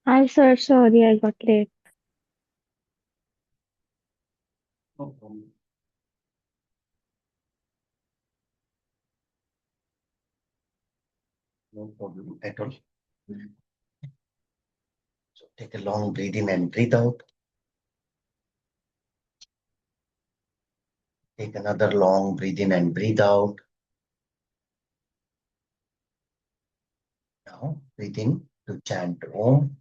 Hi, sir. Sorry, I got late. No problem. No problem at all. So take a long breath in and breathe out. Take another long breath in and breathe out. Now breathe in to chant Om.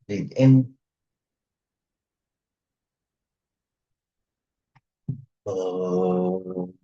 Breathe in. Om.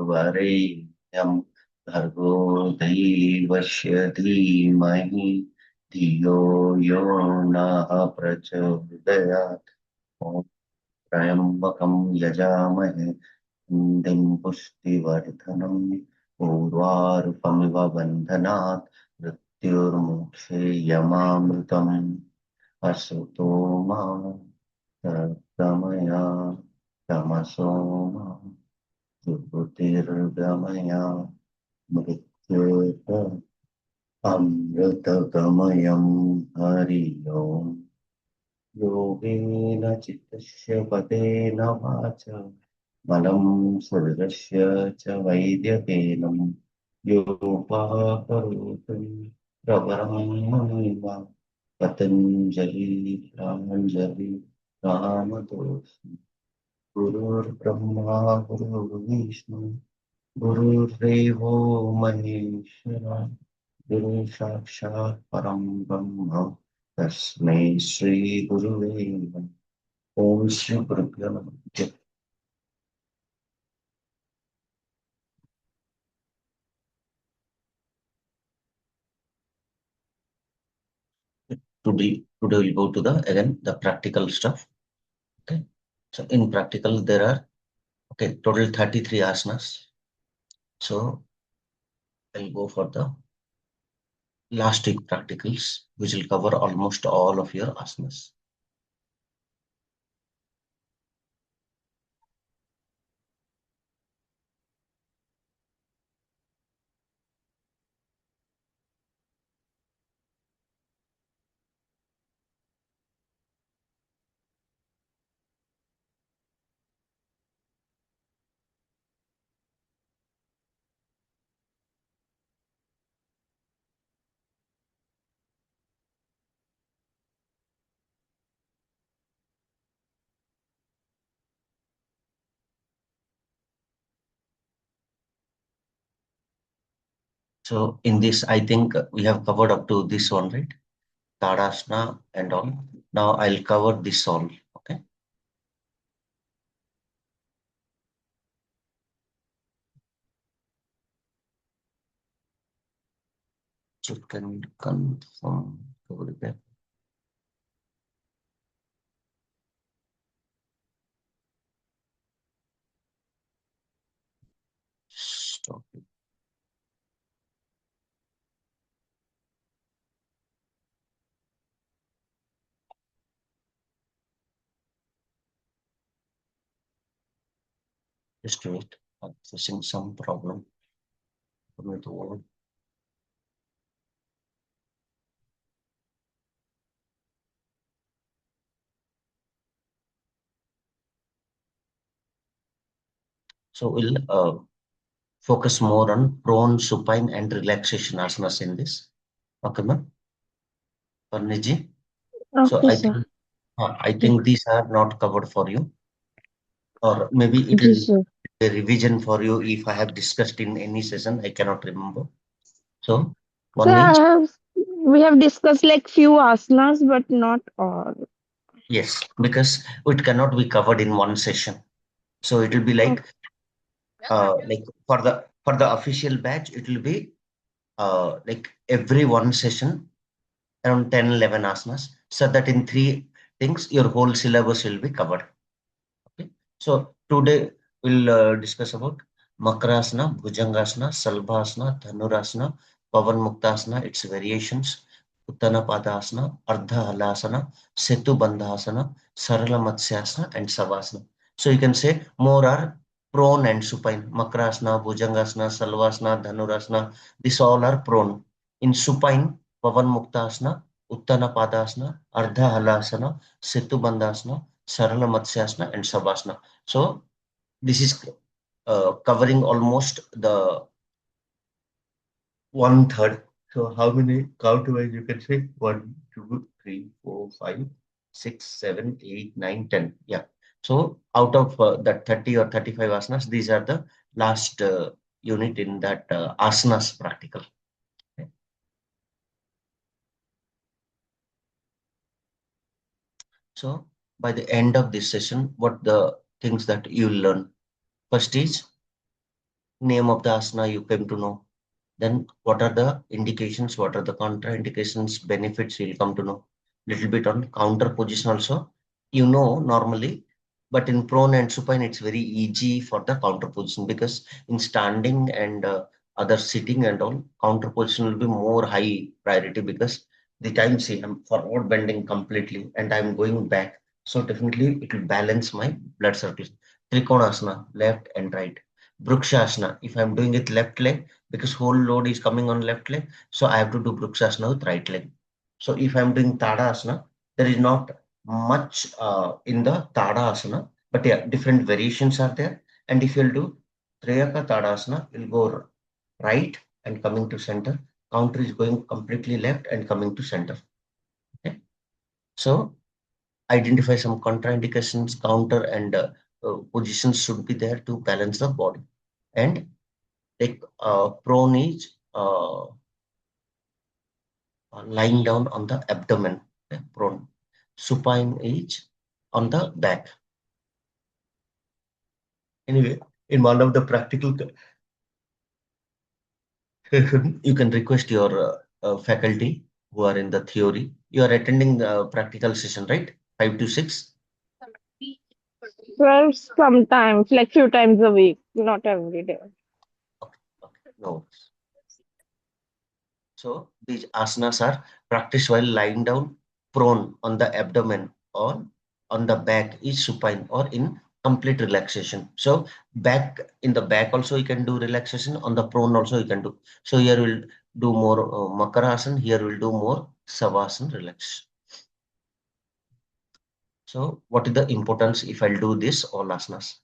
Varenyam Bhargo Devasya Dhimahi Dhiyo Yo Nah Prachodayat. Om Trayambakam Yajamahe Kundim Pushtivarthanam Urvarupamiva Bandhanat Mrityurmukhe Yamamritam Asuto Ma Tamaya Tamasoma Jyotirgamaya Mrityota Amritagamayam Hari Om Yogena Chittasya Padena Vacha Malam Surgasya Cha Vaidyakenam Yopaparotam Pravaram Patanjali Pranjali Ramados Gurur Brahma Gurur Vishnu Gurur Devo Maheshwara Guru Sakshat Param Brahma Tasmai Shri Guruve Namaha. Om Shri Gurubhyo Namaha. Today we'll go to the again the practical stuff. Okay. So in practical there are total 33 asanas. So I'll go for the last week practicals, which will cover almost all of your asanas. So in this, I think we have covered up to this one, right? Tadasana and all. Now I'll cover this all. Okay. So can confirm. Cover it there. Stop it. Just wait. I'm facing some problem with the word. So we'll focus more on prone, supine, and relaxation asanas in this. Okay, ma'am. Parniji. So Okay, sir. I think these are not covered for you, or maybe it Ji, will sir. be a revision for you if I have discussed in any session. I cannot remember. So So One is, we have discussed like few asanas, but not all. yes, because it cannot be covered in one session. So it will be Okay. like for the official batch, it will be like every one session around 10, 11 asanas, so that in 3 things your whole syllabus will be covered. Okay. So today we'll discuss about Makarasana, Bhujangasana, Salbhasana, Dhanurasana, Pavan Muktasana, its variations, Uttana Padasana, Ardha Halasana, Setu Bandhasana, Sarala Matsyasana, and Savasana. So you can say more are prone and supine. Makarasana, Bhujangasana, Salvasana, Dhanurasana, these all are prone. In supine, Pavan Muktasana, Uttana Padasana, Ardha Halasana, Setu Bandhasana, Sarala Matsyasana, and Savasana. So this is covering almost the 1/3. So how many count-wise you can say? 1, 2, 3, 4, 5, 6, 7, 8, 9, 10. Yeah. So out of that 30 or 35 asanas, these are the last unit in that asanas practical. Okay. So by the end of this session, what the things that you learn? First is name of the asana you came to know. Then what are the indications, what are the contraindications, benefits you'll come to know. Little bit on counter position also. You know normally, but in prone and supine, it's very easy for the counter position, because in standing and other sitting and all, counter position will be more high priority, because the time, see, I'm forward bending completely and I'm going back. So definitely it will balance my blood circulation. Trikonasana, left and right. Brukshasana, if I'm doing it left leg, because whole load is coming on left leg, so I have to do Brukshasana with right leg. So if I'm doing Tadasana, there is not much in the Tadasana, but yeah, different variations are there. And if you'll do Triyaka Tadasana, you'll go right and coming to center. Counter is going completely left and coming to center. Okay. So identify some contraindications, counter and positions should be there to balance the body. And like prone is lying down on the abdomen, prone. Supine is on the back. Anyway, in one of the practical you can request your faculty who are in the theory. You are attending the practical session, right? 5 to 6. Well, sometimes, like few times a week, not every day. Okay, okay, no worries. So these asanas are practiced while lying down prone on the abdomen, or on the back is supine, or in complete relaxation. So back, in the back also you can do relaxation, on the prone also you can do. So here we'll do more Makarasana, here we'll do more Savasana relax. So what is the importance if I'll do this all asanas?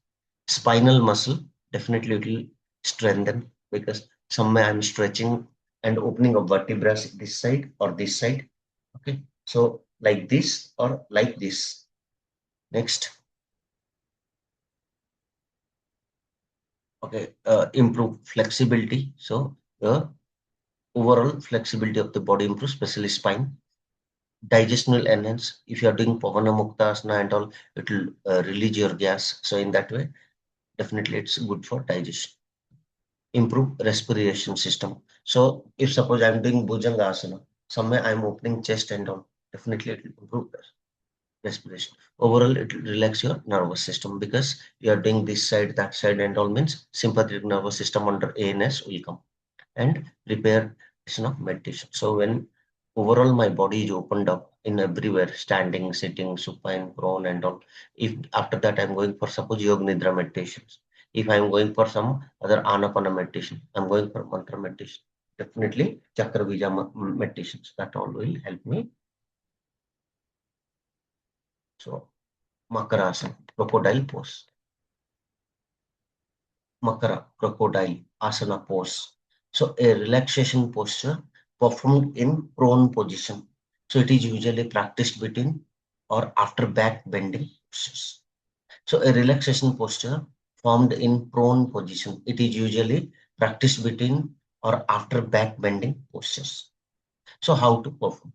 Spinal muscle, definitely it will strengthen, because somewhere I'm stretching and opening of vertebrae this side or this side. Okay, so like this or like this. Next, okay, improve flexibility. So the overall flexibility of the body improves, especially spine. Digestion will enhance. If you are doing Pavana Muktasana and all, it will release your gas. So in that way, definitely it's good for digestion. Improve respiration system. So if suppose I'm doing Bhujangasana, somewhere I'm opening chest and all, definitely it will improve respiration. Overall, it will relax your nervous system, because you are doing this side, that side, and all, means sympathetic nervous system under ANS will come and repair of meditation. So when overall my body is opened up in everywhere, standing, sitting, supine, prone, and all. If after that I'm going for suppose yoga nidra meditations, if I'm going for some other anapana meditation, I'm going for mantra meditation, definitely chakra bija meditations, that all will help me. So Makarasana, crocodile pose. Makara, crocodile, asana pose. So a relaxation posture performed in prone position. So it is usually practiced between or after back bending postures. So a relaxation posture formed in prone position. It is usually practiced between or after back bending postures. So how to perform?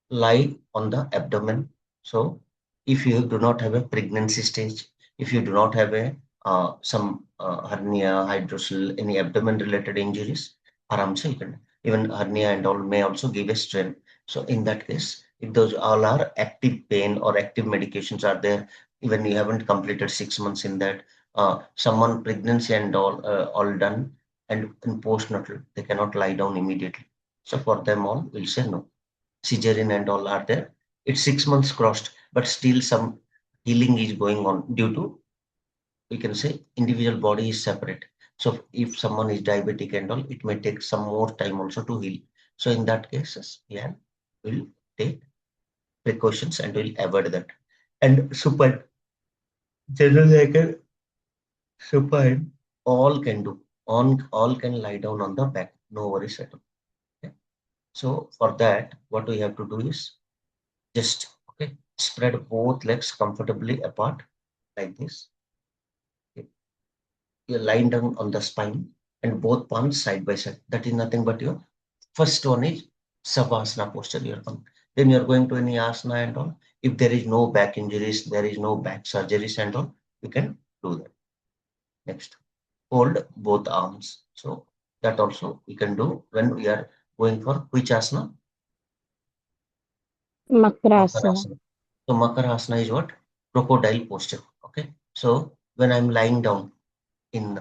Lie on the abdomen. So if you do not have a pregnancy stage, if you do not have a some hernia, hydrocele, any abdomen related injuries, aram se you can, even hernia and all may also give a strain. So in that case, if those all are active pain or active medications are there, even you haven't completed 6 months in that, someone pregnancy and all done, and in postnatal they cannot lie down immediately. So for them all, we'll say no. Cesarean and all are there. It's 6 months crossed, but still some healing is going on due to, we can say, individual body is separate. So if someone is diabetic and all, it may take some more time also to heal. So in that cases, yeah, we'll take precautions and we'll avoid that. And supine, generally I can supine, all can do. On all can lie down on the back, no worries at all. Okay. So for that, what we have to do is just, okay, spread both legs comfortably apart like this. Okay. You're lying down on the spine and both palms side by side. That is nothing but your first one is Savasana posture. Then you're going to any asana and all. If there is no back injuries, there is no back surgeries and all, you can do that. Next, hold both arms. So that also we can do when we are going for which asana? Makrasana. Makarasana. So Makarasana is what? Crocodile posture. Okay. So when I'm lying down in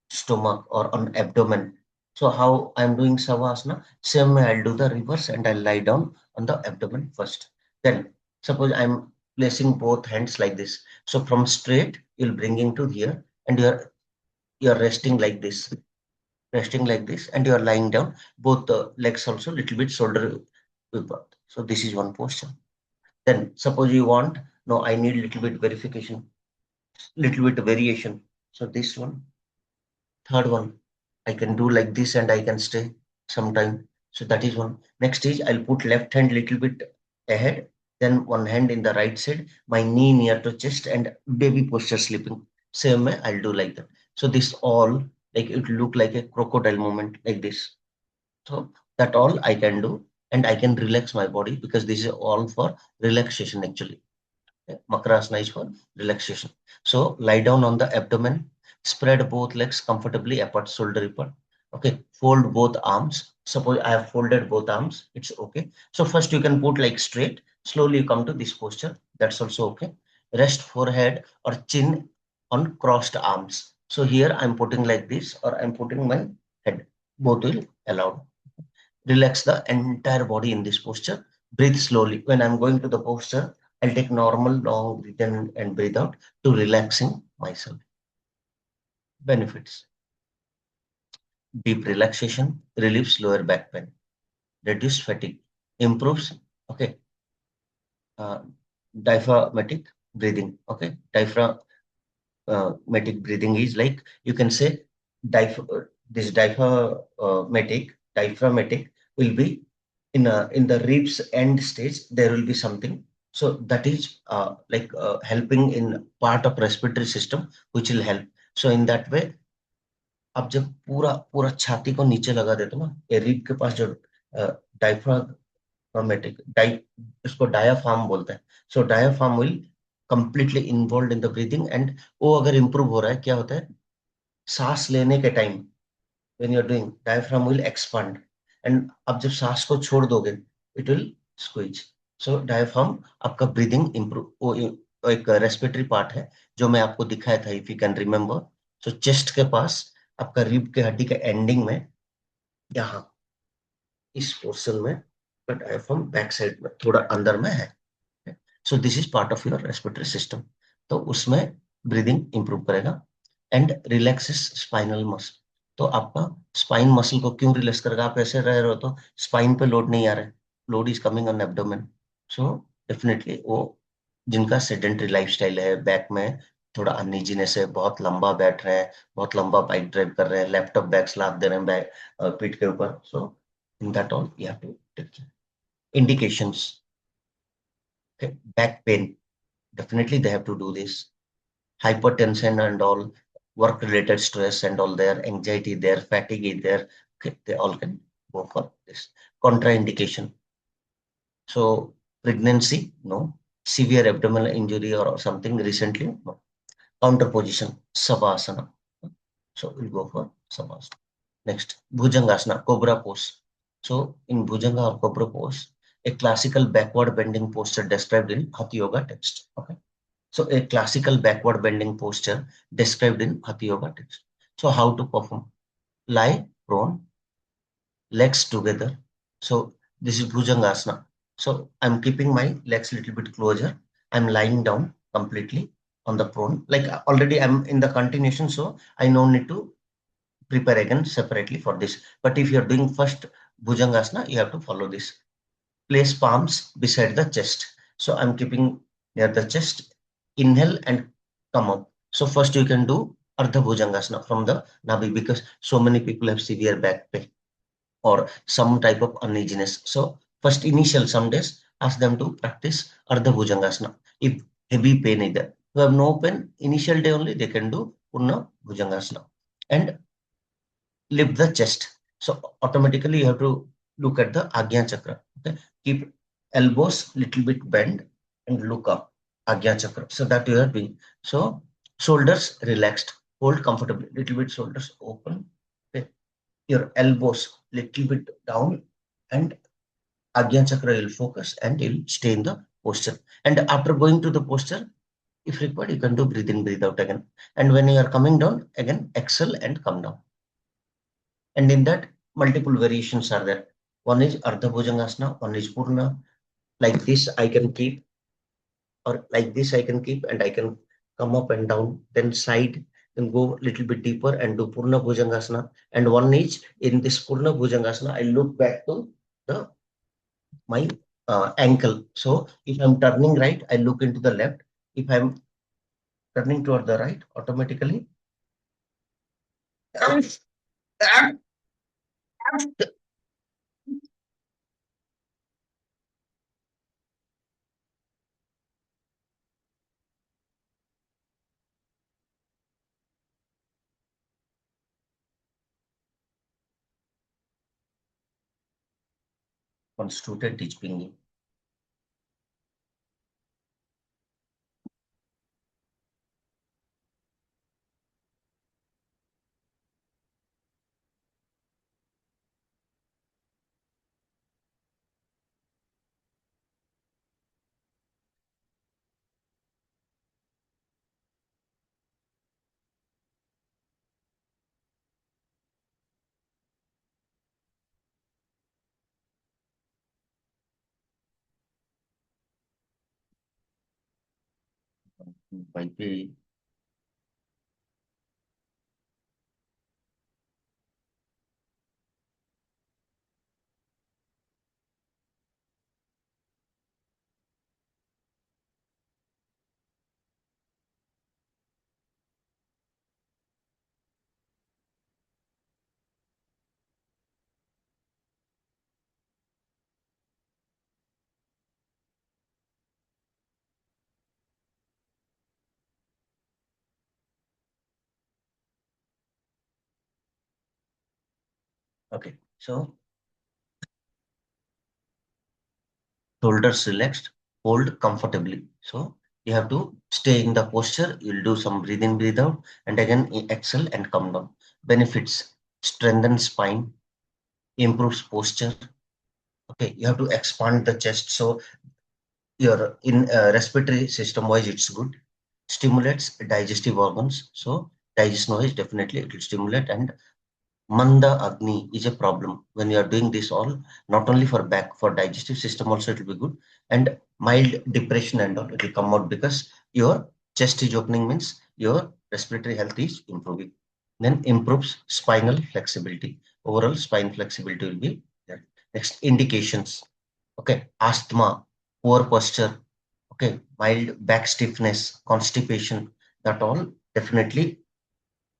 stomach or on abdomen, so how I'm doing Savasana, same way I'll do the reverse and I'll lie down on the abdomen first. Then suppose I'm placing both hands like this. So from straight, you'll bringing to here and you're resting like this, and you're lying down, both the legs also little bit shoulder width. So this is one posture. Then suppose you want, no, I need little bit verification, little bit variation. So this one, third one, I can do like this and I can stay sometime. So that is one. Next is I'll put left hand little bit ahead, then one hand in the right side, my knee near to chest and baby posture sleeping. Same way I'll do like that. So this all, like it look like a crocodile movement like this. So that all I can do, and I can relax my body because this is all for relaxation actually. Makrasana is for relaxation. So lie down on the abdomen, spread both legs comfortably apart, shoulder apart. Okay, fold both arms. Suppose I have folded both arms, it's okay. So first you can put like straight, slowly you come to this posture. That's also okay. Rest forehead or chin on crossed arms. So here I'm putting like this, or I'm putting my head. Both will allow. Relax the entire body in this posture. Breathe slowly. When I'm going to the posture, I'll take normal long breath in and breathe out to relaxing myself. Benefits. Deep relaxation relieves lower back pain, reduce fatigue, improves, okay, uh, diaphragmatic breathing. Okay, diaphragmatic breathing is like, you can say, this diaphragmatic will be in the ribs end stage. There will be something, so that is helping in part of respiratory system, which will help. So in that way, आप जब पूरा पूरा छाती को नीचे लगा देते हो ना, ये रिब के पास जो डायफ्रामेटिक इसको डायाफ्राम बोलते हैं. So diaphragm will completely involve in the breathing, and वो अगर इंप्रूव हो रहा है, क्या होता है, सांस लेने के time when you're doing, diaphragm will expand, and अब जब सांस को छोड़ दोगे, it will squeeze. So diaphragm आपका breathing improve, वो एक रेस्पिरेटरी पार्ट है जो मैं आपको दिखाया था, if you can remember. So chest के पास आपका रिब के हड्डी के एंडिंग में, यहाँ इस पोर्शन में, डायफ्राम बैक साइड में थोड़ा अंदर में है. So this is part of your respiratory system. तो उसमें ब्रीदिंग इंप्रूव करेगा एंड रिलैक्सेस स्पाइनल मसल. तो आपका स्पाइन मसल को क्यों रिलैक्स करेगा? आप ऐसे रह रहे हो तो स्पाइन पे लोड नहीं आ रहा है, load is coming on abdomen. So definitely वो जिनका सेडेंटरी लाइफस्टाइल है, बैक में थोड़ा अनइजीनेस है, बहुत लंबा बैठ रहे हैं, बहुत लंबा बाइक ड्राइव कर रहे हैं, लैपटॉप बैग्स लाद दे रहे हैं बैक पीठ के ऊपर, so in that all you have to take care. Indications. Okay, back pain. Definitely they have to do this. Hypertension and all, work-related stress and all there, anxiety there, fatigue is there. Okay, they all can go for this. contraindication. So pregnancy, no. Severe abdominal injury or something recently, no. Counter position, Savasana. So we'll go for Savasana. Next, Bhujangasana, Cobra pose. So in Bhujanga or Cobra pose, a classical backward bending posture described in Hatha Yoga text. Okay. So a classical backward bending posture described in Hatha Yoga text. So how to perform? Lie prone, legs together. So this is Bhujangasana. So I'm keeping my legs a little bit closer. I'm lying down completely on the prone. Like already I'm in the continuation, so I no need to prepare again separately for this. But if you're doing first Bhujangasana, you have to follow this. Place palms beside the chest. So I'm keeping near the chest. Inhale and come up. So first you can do Ardha Bhujangasana from the Nabi because so many people have severe back pain or some type of uneasiness. So first initial some days ask them to practice Ardha Bhujangasana. If heavy pain is there, who have no pain, initial day only they can do Purna Bhujangasana and lift the chest. So automatically you have to look at the Agnya Chakra. Okay, keep elbows little bit bend and look up Agnya Chakra. So that you are doing. So shoulders relaxed, hold comfortably, little bit shoulders open. Okay, your elbows little bit down and Agnya Chakra will focus and you'll stay in the posture. And after going to the posture, if required, you can do breathe in, breathe out again. And when you are coming down, again exhale and come down. And in that, multiple variations are there. One is Ardha Bhujangasana, one is Purna. Like this, I can keep, or like this, I can keep, and I can come up and down, then side, then go a little bit deeper and do Purna Bhujangasana. And one is in this Purna Bhujangasana, I look back to the my ankle. So if I'm turning right, I look into the left. If I'm turning toward the right, automatically one student is pinging. Might be okay. So shoulders relaxed, hold comfortably. So you have to stay in the posture. You'll do some breathe in, breathe out, and again exhale and come down. Benefits: strengthen spine, improves posture. Okay, you have to expand the chest. So your in respiratory system wise, it's good. Stimulates digestive organs. So digestion wise, definitely it will stimulate and Manda Agni is a problem when you are doing this all, not only for back, for digestive system also it will be good. And mild depression and all, it will come out because your chest is opening means your respiratory health is improving. Then improves spinal flexibility. Overall spine flexibility will be there. Next, indications. Okay, asthma, poor posture, okay, mild back stiffness, constipation, that all definitely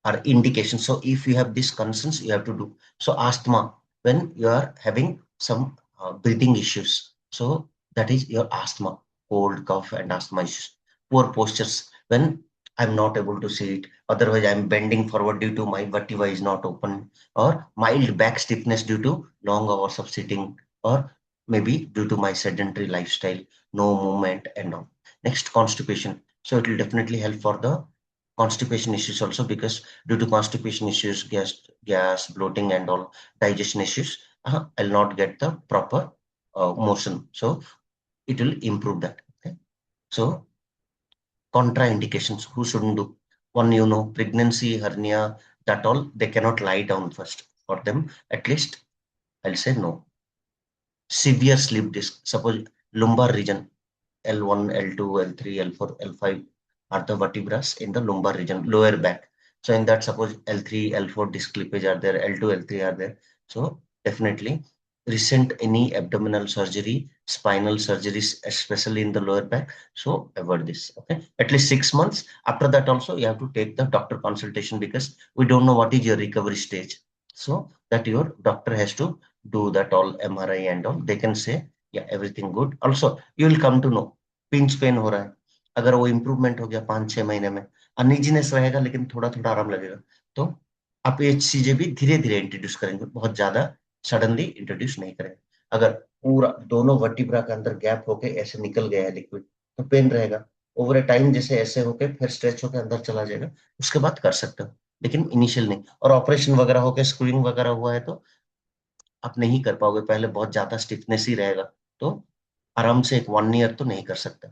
are indications. So if you have these concerns, you have to do. So asthma, when you are having some breathing issues, so that is your asthma, cold, cough, and asthma issues. Poor postures, when I'm not able to sit, otherwise I'm bending forward due to my vertebra is not open, or mild back stiffness due to long hours of sitting, or maybe due to my sedentary lifestyle, no movement and all. Next, constipation. So it will definitely help for the constipation issues also, because due to constipation issues, gas, bloating and all, digestion issues, I'll not get the proper motion. So it will improve that. Okay. So contraindications, who shouldn't do? One, pregnancy, hernia, that all, they cannot lie down first. For them, at least I'll say no. Severe sleep disc, suppose lumbar region, L1, L2, L3, L4, L5 are the vertebrae in the lumbar region, lower back. So in that, suppose L3, L4 disc clippage are there, L2, L3 are there. So definitely recent any abdominal surgery, spinal surgeries, especially in the lower back. So avoid this. Okay, at least 6 months. After that also you have to take the doctor consultation, because we don't know what is your recovery stage. So that your doctor has to do that all MRI and all. They can say yeah everything good. Also you will come to know pinch pain हो रहा है, अगर वो improvement हो गया 5-6 महीने में, uneasiness रहेगा लेकिन थोड़ा थोड़ा आराम लगेगा, तो आप ये चीजें भी धीरे धीरे इंट्रोड्यूस करेंगे, बहुत ज्यादा सडनली इंट्रोड्यूस नहीं करेंगे। अगर पूरा दोनों वर्टिब्रा के अंदर गैप होके ऐसे निकल गया है लिक्विड, तो पेन रहेगा। ओवर ए टाइम जैसे ऐसे होके फिर स्ट्रेच होके अंदर चला जाएगा, उसके बाद कर सकते हो, लेकिन इनिशियल नहीं। और ऑपरेशन वगैरह होके स्क्रूइंग वगैरह हुआ है तो आप नहीं कर पाओगे, पहले बहुत ज्यादा स्टिफनेस ही रहेगा, तो आराम से एक 1 ईयर तो नहीं कर सकते।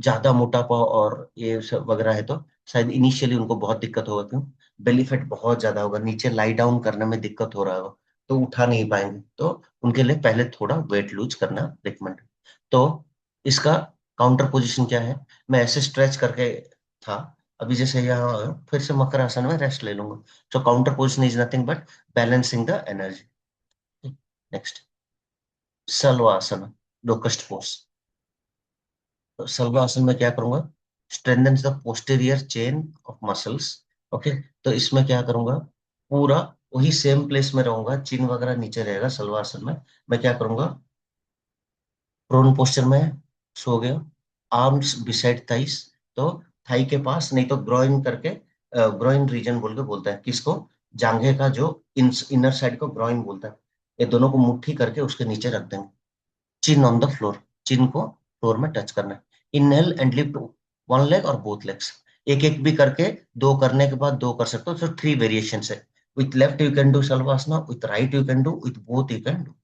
ज्यादा मोटापा और ये सब वगैरह है तो शायद इनिशियली उनको बहुत दिक्कत होगा, क्यों? बेली फैट बहुत ज्यादा होगा, नीचे लाई डाउन करने में दिक्कत हो रहा होगा, तो उठा नहीं पाएंगे, तो उनके लिए पहले थोड़ा वेट लूज करना रिकमेंड। तो इसका काउंटर पोजीशन क्या है? मैं ऐसे स्ट्रेच करके था, अभी जैसे यहाँ फिर से मकर आसन में रेस्ट ले लूंगा। So counter position is nothing but balancing the energy. Next, Salabhasana, locust pose. तो सलवासन में क्या करूंगा? Strengthen the posterior chain of muscles. Okay, तो इसमें क्या करूंगा? पूरा वही सेम प्लेस में रहूंगा, चिन वगैरह नीचे रहेगा सलवासन में। मैं क्या करूंगा? प्रोन पोस्चर में सो गया, आर्म्स बिसाइड थाइस, तो थाई के पास, नहीं तो ग्रोइन करके, ग्रोइन रीजन बोल के बोलता है किसको? जांघे का जो इनर साइड को ग्रोइन बोलता है। ये दोनों को मुट्ठी करके उसके नीचे रख देंगे, चिन ऑन द फ्लोर, चिन को फ्लोर में टच करना है। Inhale and lift one leg और बोथ लेग्स, एक एक भी करके, दो करने के बाद दो कर सकते हो, तो 3 वेरिएशन है। With left you can do Salabhasana, with right you can do, with both you can do,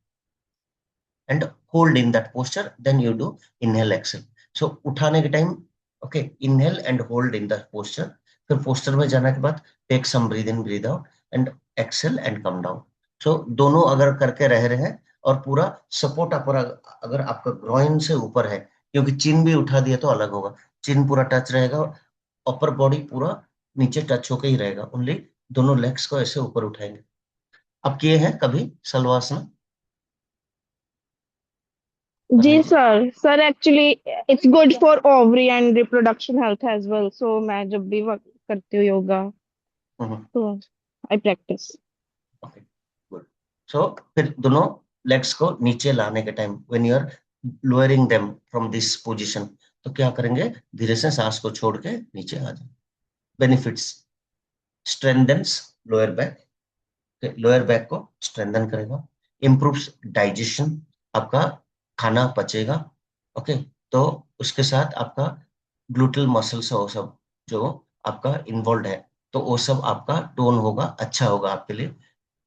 and hold in that posture, then you do inhale exhale. So उठाने के time, okay, inhale and hold in that posture, फिर posture में जाने के बाद take some breath in breath out and exhale and come down. So दोनों अगर करके रह रहे हैं, और पूरा सपोर्ट अपर, अगर आपका ग्रोइन से ऊपर है, क्योंकि चिन भी उठा दिया तो अलग होगा, चिन पूरा टच रहेगा और अपर बॉडी पूरा नीचे टच होके ही रहेगा, ओनली दोनों लेग्स को ऐसे ऊपर उठाएंगे। अब किए हैं कभी सलवासन? जी जी। Sir actually it's good for ovary and reproduction health as well, so मैं जब भी वर्क करती हूँ योगा तो I practice. Okay, good. So फिर दोनों लेग्स को नीचे लाने के time, when you are lowering them from this position, तो क्या करेंगे? धीरे से सांस को छोड़ के नीचे आ जाए। Benefits, strengthens lower back, lower back को स्ट्रेंथन करेगा, इम्प्रूव्स डाइजेशन, आपका खाना पचेगा। ओके, तो उसके साथ आपका ग्लूटल मसल्स वो सब जो आपका इन्वॉल्व है, तो वो सब आपका टोन होगा, अच्छा होगा आपके लिए।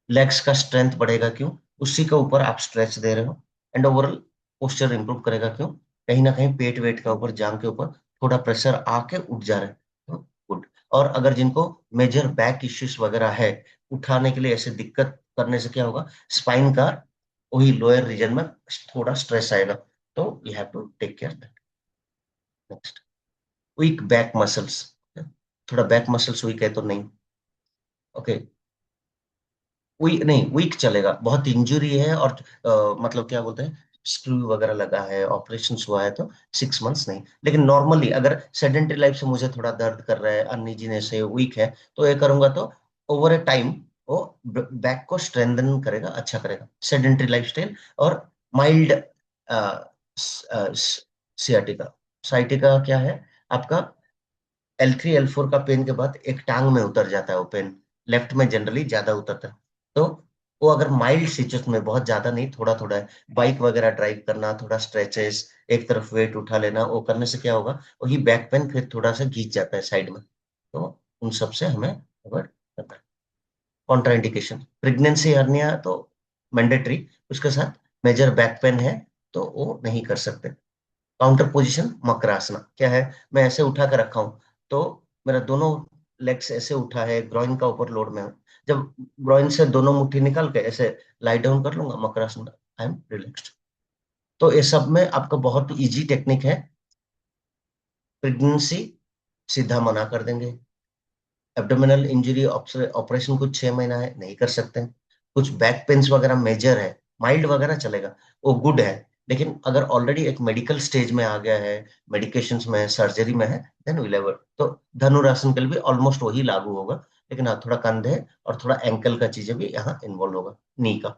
लेग्स का स्ट्रेंथ बढ़ेगा, क्यों? उसी के ऊपर आप स्ट्रेच दे रहे हो, एंड ओवरऑल पोस्चर इंप्रूव करेगा, क्यों? कहीं ना कहीं पेट वेट का ऊपर, जांग के ऊपर थोड़ा प्रेशर आके उठ जा रहा है, तो गुड। और अगर जिनको मेजर बैक इश्यूज वगैरह है, उठाने के लिए ऐसे दिक्कत करने से क्या होगा? स्पाइन का वही लोअर रीजन में थोड़ा स्ट्रेस आएगा, तो you have to take care that. Next, week back muscles, थोड़ा बैक मसल्स वीक है तो नहीं, ओके, वीक नहीं, वीक चलेगा, बहुत इंजुरी है और मतलब क्या बोलते हैं, स्क्रू वगैरह लगा है, ऑपरेशन हुआ है, तो 6 मंथ्स नहीं। लेकिन नॉर्मली अगर सेडेंटरी लाइफ से मुझे थोड़ा दर्द कर रहा है, अनइजीनेस है, वीक है, तो ये करूंगा तो ओवर ए टाइम वो बैक को स्ट्रेंथन करेगा, अच्छा करेगा, सेडेंटरी लाइफस्टाइल। और माइल्ड सियाटिका, साइटिका क्या है आपका? L3 L4 का पेन के बाद एक टांग में उतर जाता है वो पेन, लेफ्ट में जनरली ज्यादा उतरता है, तो वो अगर माइल्ड सिचुएशन में, बहुत ज्यादा नहीं, थोड़ा थोड़ा है, बाइक वगैरह ड्राइव करना, थोड़ा स्ट्रेचेस, एक तरफ वेट उठा लेना, वो करने से क्या होगा, वही बैक पेन फिर थोड़ा सा घिंच जाता है साइड में। तो उन सब से हमें अवॉइड करना है। कॉन्ट्राइंडिकेशन, प्रेगनेंसी हर्निया तो मैंडेटरी, उसके साथ मेजर बैक पेन है तो वो नहीं कर सकते। काउंटर पोजीशन मकरासना क्या है, मैं ऐसे उठा कर रखा हूं, तो मेरा दोनों लेग्स ऐसे उठा है, ग्रोइन का ऊपर लोड में हूं, जब ग्रोइन से दोनों मुट्ठी निकाल के ऐसे लाई डाउन कर लूंगा मकरासना, आई एम रिलैक्स्ड। तो ये सब में आपका बहुत इजी टेक्निक है। प्रेगनेंसी सीधा मना कर देंगे। एब्डोमिनल इंजरी ऑपरेशन कुछ 6 महीना है, नहीं कर सकते हैं। कुछ बैक पेन्स वगैरह मेजर है, माइल्ड वगैरह चलेगा, वो गुड है। लेकिन अगर ऑलरेडी एक मेडिकल स्टेज में आ गया है, मेडिकेशंस में है, सर्जरी में है, देन विल एवर, तो धनुरासन के लिए भी ऑलमोस्ट वही लागू होगा। लेकिन हाँ, थोड़ा कंधे और थोड़ा एंकल का चीजें भी यहाँ इन्वॉल्व होगा, नी का।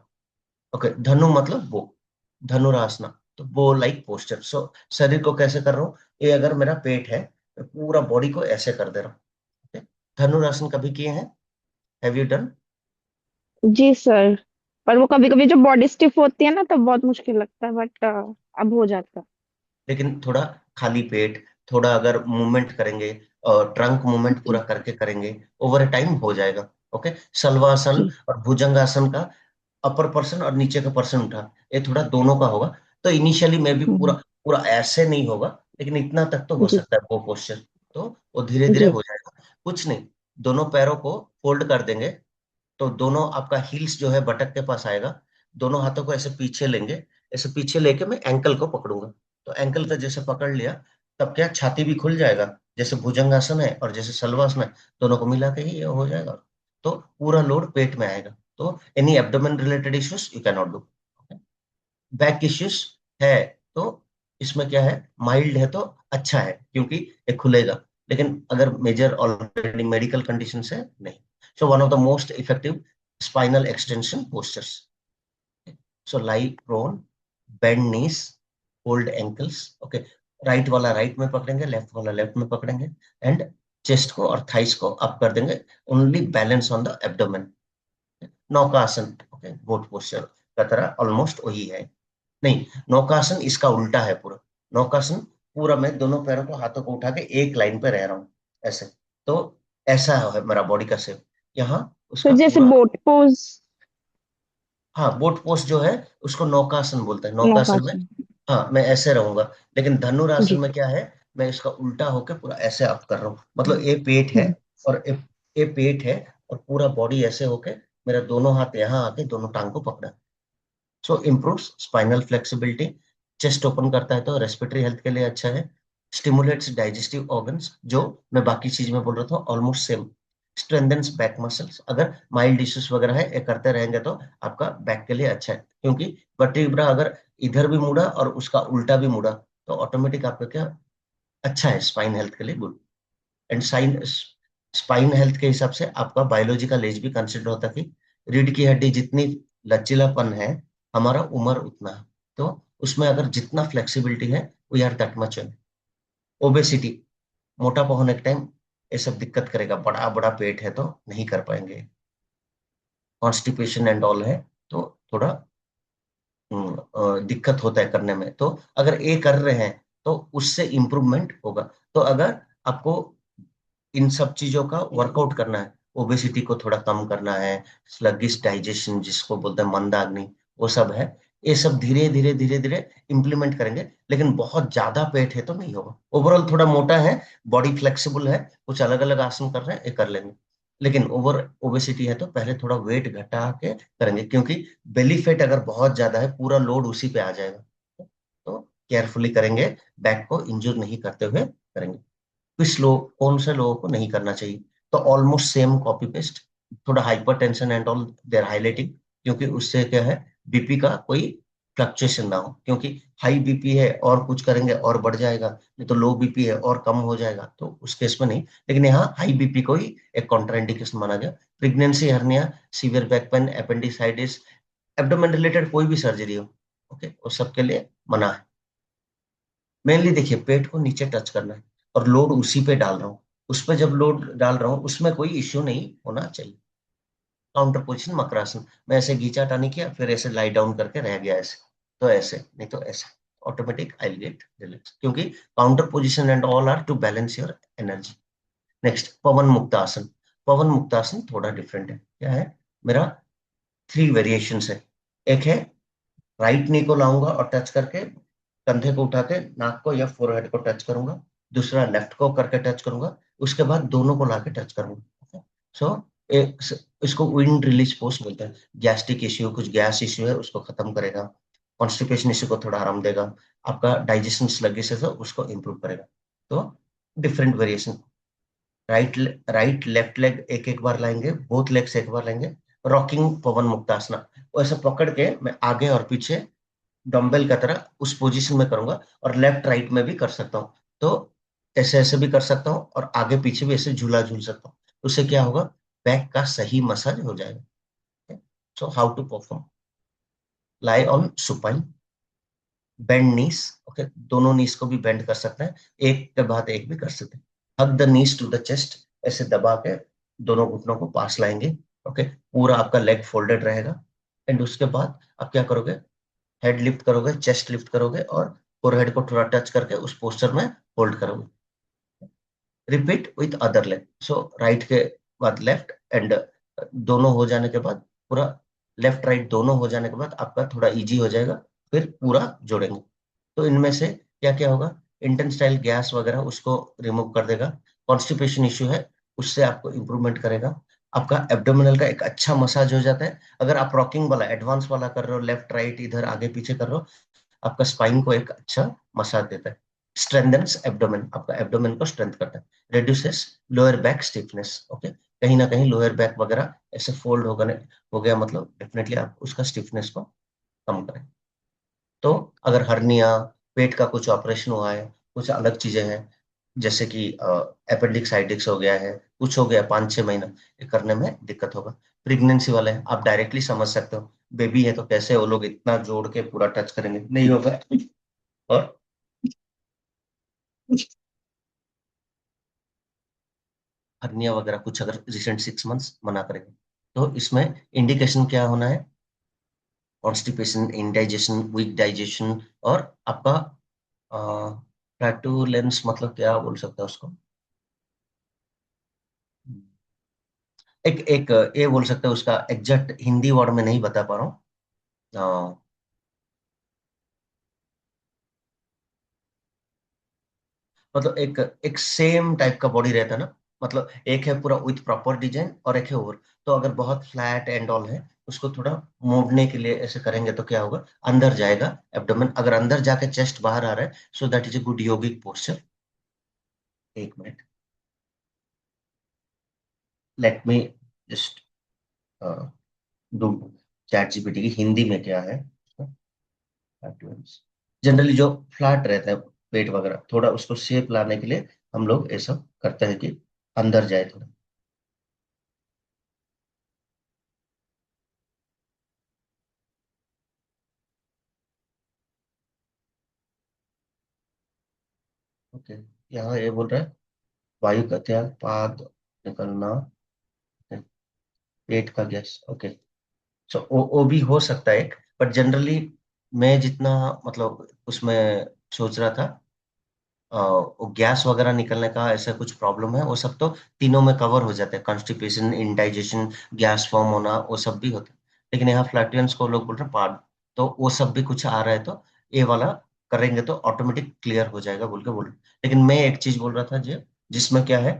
ओके, धनु मतलब वो, धनुरासना, तो वो लाइक पोस्चर। सो शरीर को कैसे कर रहा हूँ, ये अगर मेरा पेट है, मैं पूरा बॉडी को ऐसे कर दे रहा हूँ। Okay? धनुरासन कभी किए हैं? Have you done? जी सर। पर वो कभी कभी जब बॉडी स्टिफ होती है ना तब बहुत मुश्किल लगता है, बट अब हो जाता है। लेकिन थोड़ा खाली पेट, थोड़ा अगर मूवमेंट करेंगे और ट्रंक मूवमेंट पूरा जी। करके करेंगे, ओवर टाइम हो जाएगा। ओके, शलवासन जी। और भुजंगासन का अपर पर्सन और नीचे का पर्सन उठा, ये थोड़ा दोनों का होगा। तो इनिशियली में भी पूरा हम्म। पूरा ऐसे नहीं होगा, लेकिन इतना तक तो हो जी। सकता है वो पोस्चर। तो वो धीरे धीरे जी। हो जाएगा, कुछ नहीं। दोनों पैरों को फोल्ड कर देंगे, तो दोनों आपका हील्स जो है बटक के पास आएगा, दोनों हाथों को ऐसे पीछे लेंगे, ऐसे पीछे लेके मैं एंकल को पकड़ूंगा। तो एंकल का जैसे पकड़ लिया, तब क्या छाती भी खुल जाएगा, जैसे भुजंगासन है और जैसे शलवासन है, दोनों को मिला के ही ये हो जाएगा। तो पूरा लोड पेट में आएगा। तो any abdomen related issues you can not do. Back issues है तो इसमें क्या है, माइल्ड है तो अच्छा है, क्योंकि ये खुलेगा। लेकिन अगर मेजर ऑलरेडी मेडिकल कंडीशन है, नहीं। So one of the most effective spinal extension postures, so lie prone, bend knees, hold ankles. Okay, right वाला राइट में पकड़ेंगे, लेफ्ट वाला लेफ्ट में पकड़ेंगे, एंड चेस्ट को और थाइस को अप कर देंगे, only balance on the abdomen. Naukasana, okay, boat posture का तरह ऑलमोस्ट वही है। नहीं, नौकासन इसका उल्टा है पूरा। नौकासन पूरा मैं दोनों पैरों को, हाथों को उठा के एक लाइन पे रह रहा हूँ ऐसे। तो ऐसा है मेरा बॉडी का शेप यहाँ, तो उसका जैसे पूरा। Boat pose. हाँ, बोट पोस्ट जो है उसको नौकासन बोलते हैं, नौकासन में। नौकासन। हाँ, मैं ऐसे रहूंगा। लेकिन धनुरासन जी। में क्या है, मैं इसका उल्टा होके पूरा ऐसे अप कर रहा हूँ, मतलब ये पेट है, हम्म। और ये पेट है, और पूरा बॉडी ऐसे होके मेरा दोनों हाथ यहाँ आके दोनों टांग को पकड़ा। So improves spinal flexibility, chest open करता है तो रेस्पिरेटरी हेल्थ के लिए अच्छा है। स्टिमुलेट्स डाइजेस्टिव ऑर्गन्स, जो मैं बाकी चीज में बोल रहा था almost same. Strengthens back muscles, अगर माइल्ड इश्यूज वगैरह है ये करते रहेंगे तो आपका बैक के लिए अच्छा है, क्योंकि वर्टिब्रा अगर इधर भी मुड़ा और उसका उल्टा भी मुड़ा, तो ऑटोमेटिक आपका क्या, अच्छा है, स्पाइन हेल्थ के लिए good. And sign, spine health के हिसाब से आपका बायोलॉजिकल एज भी कंसिडर होता है कि रीढ़ की हड्डी जितनी लचीलापन है, हमारा उम्र उतना है। तो उसमें अगर जितना फ्लेक्सिबिलिटी है, we are that much. Obesity, मोटापा होने के टाइम ये सब दिक्कत करेगा, बड़ा बड़ा पेट है तो नहीं कर पाएंगे। कॉन्स्टिपेशन एंड ऑल है तो थोड़ा दिक्कत होता है करने में। तो अगर ये कर रहे हैं तो उससे इम्प्रूवमेंट होगा। तो अगर आपको इन सब चीजों का वर्कआउट करना है, ओबेसिटी को थोड़ा कम करना है, स्लगिश डाइजेशन जिसको बोलते हैं मंदाग्नि, वो सब है, ये सब धीरे धीरे धीरे धीरे इंप्लीमेंट करेंगे। लेकिन बहुत ज्यादा पेट है तो नहीं होगा। ओवरऑल थोड़ा मोटा है, बॉडी फ्लेक्सिबल है, कुछ अलग अलग आसन कर रहे हैं, ये कर लेंगे। लेकिन ओवर ओबेसिटी है तो पहले थोड़ा वेट घटा के करेंगे, क्योंकि बेली फैट अगर बहुत ज्यादा है, पूरा लोड उसी पे आ जाएगा। तो केयरफुली करेंगे, बैक को इंजूर नहीं करते हुए करेंगे। किस लोग, कौन से लोगों को नहीं करना चाहिए, तो ऑलमोस्ट सेम कॉपी पेस्ट। थोड़ा hyper tension and all there highlighting, क्योंकि उससे क्या है, बीपी का कोई फ्लक्चुएशन ना हो, क्योंकि हाई बीपी है और कुछ करेंगे और बढ़ जाएगा, नहीं तो लो बीपी है और कम हो जाएगा, तो उस केस में नहीं। लेकिन यहाँ हाई बीपी को ही एक कॉन्ट्राइंडिकेशन माना गया। Pregnancy, hernia, severe back pain, appendicitis, abdomen related कोई भी सर्जरी हो, ओके, वो सबके लिए मना है। मेनली देखिए, पेट को नीचे टच करना है और लोड उसी पे डाल रहा हूँ, उस पर जब लोड डाल रहा हूँ उसमें कोई इश्यू नहीं होना चाहिए। काउंटर पोजिशन मकरासन, मैं ऐसे घींचा टानी किया, फिर ऐसे लाई डाउन करके रह गया ऐसे, तो ऐसे नहीं तो ऐसे, ऑटोमेटिक आई गेट रिलैक्स, क्योंकि counter position and all are to balance your energy. Next Pawanmuktasana. Pawanmuktasana थोड़ा डिफरेंट है, क्या है, मेरा 3 वेरिएशंस है। एक है राइट नी को लाऊंगा और टच करके कंधे को उठा के नाक को या फोरहेड को टच करूंगा, दूसरा लेफ्ट को करके टच करूंगा, उसके बाद दोनों को लाके टच करूंगा। सो इसको विंड रिलीज पोस्ट बोलते हैं। गैस्ट्रिक इश्यू, कुछ गैस इश्यू है उसको खत्म करेगा, कॉन्स्टिपेशन इश्यू को थोड़ा आराम देगा, आपका डाइजेशन स्लगिश है तो उसको इंप्रूव करेगा। तो different variation, right right left leg एक एक बार लाएंगे, बोथ लेग्स एक बार लेंगे, रॉकिंग पवन मुक्तासना, ऐसे पकड़ के मैं आगे और पीछे डंबल का तरह उस पोजीशन में करूंगा, और लेफ्ट राइट में भी कर सकता हूँ। तो ऐसे ऐसे भी कर सकता हूँ और आगे पीछे भी ऐसे झूला झूल सकता हूँ। उससे क्या होगा, बैक का सही मसाज हो जाएगा। So how to perform, lie on supine, bend knees, okay, दोनों नीस को भी बेंड कर सकते हैं, एक के बाद एक भी कर सकते हैं। Hug the knees to the chest, ऐसे दबा के दोनों घुटनों को पास लाएंगे, ओके, पूरा आपका लेग फोल्डेड रहेगा। एंड उसके बाद आप क्या करोगे, हेड लिफ्ट करोगे, चेस्ट लिफ्ट करोगे और फोरहेड को थोड़ा टच करके उस पोस्टर में होल्ड करोगे। Repeat with other leg, so right के बाद लेफ्ट एंड दोनों हो जाने के बाद पूरा, लेफ्ट राइट दोनों हो जाने के बाद आपका थोड़ा इजी हो जाएगा, फिर पूरा जोड़ेंगे। तो इनमें से क्या क्या होगा, इंटेस्टाइनल गैस वगैरह उसको रिमूव कर देगा, कॉन्स्टिपेशन इश्यू है उससे आपको इंप्रूवमेंट करेगा, आपका एब्डोमिनल का एक अच्छा मसाज हो जाता है। अगर आप रॉकिंग वाला एडवांस वाला कर रहे हो, लेफ्ट राइट इधर आगे पीछे कर रहे हो, आपका स्पाइन को एक अच्छा मसाज देता है। स्ट्रेंथन्स एब्डोमेन, आपका एब्डोमेन को स्ट्रेंथ करता है। Reduces lower back stiffness, okay, कहीं ना कहीं लोअर बैक वगैरह ऐसे फोल्ड हो गया मतलब डेफिनेटली आप उसका स्टिफनेस को कम करें। तो अगर हर्निया, पेट का कुछ ऑपरेशन हुआ है, कुछ अलग चीजें हैं, जैसे कि अपेंडिक्साइटिस हो गया है, कुछ हो गया 5-6 महीना, ये करने में दिक्कत होगा। प्रेगनेंसी वाले हैं, आप डायरेक्टली समझ सकते हो, बेबी है तो कैसे वो लोग इतना जोड़ के पूरा टच करेंगे, नहीं होगा। और हर्निया वगैरह कुछ अगर रिसेंट 6 मंथ्स मना करेंगे, तो इसमें इंडिकेशन क्या होना है, कॉन्स्टिपेशन, इंडाइजेशन, वीक डाइजेशन, और आपका फ्लैटुलेंस, मतलब क्या बोल सकते हैं उसको, एक एक ये बोल सकते हैं, उसका एग्जैक्ट हिंदी वर्ड में नहीं बता पा रहा हूँ। अ, मतलब एक एक सेम टाइप का बॉडी रहता है ना, मतलब एक है पूरा विथ प्रॉपर डिजाइन और एक है ओवर, तो अगर बहुत फ्लैट एंड ऑल है, उसको थोड़ा मोड़ने के लिए ऐसे करेंगे तो क्या होगा, अंदर जाएगा एब्डोमेन, अगर अंदर जाके चेस्ट बाहर आ रहा है, so that is a good yogic posture. एक minute, let me just do ChatGPT की हिंदी में क्या है। जनरली जो फ्लैट रहता है पेट वगैरह, थोड़ा उसको शेप लाने के लिए हम लोग ये सब करते हैं कि अंदर जाए थोड़ा। ओके, यहाँ ये बोल रहा है वायु का त्याग, पाद निकलना, पेट का गैस, ओके। सो वो भी हो सकता है एक, बट जनरली मैं जितना मतलब उसमें सोच रहा था, वो गैस वगैरह निकलने का ऐसा कुछ प्रॉब्लम है, वो सब तो तीनों में कवर हो जाते हैं, कॉन्स्टिपेशन, इंडाइजेशन, गैस फॉर्म होना, वो सब भी होता है। लेकिन यहाँ फ्लैटुलेंस को लोग बोल रहे हैं पाद, तो वो सब भी कुछ आ रहा है, तो ये वाला करेंगे तो ऑटोमेटिक क्लियर हो जाएगा बोल के बोल रहे हैं। लेकिन मैं एक चीज बोल रहा था जी, जिसमें क्या है,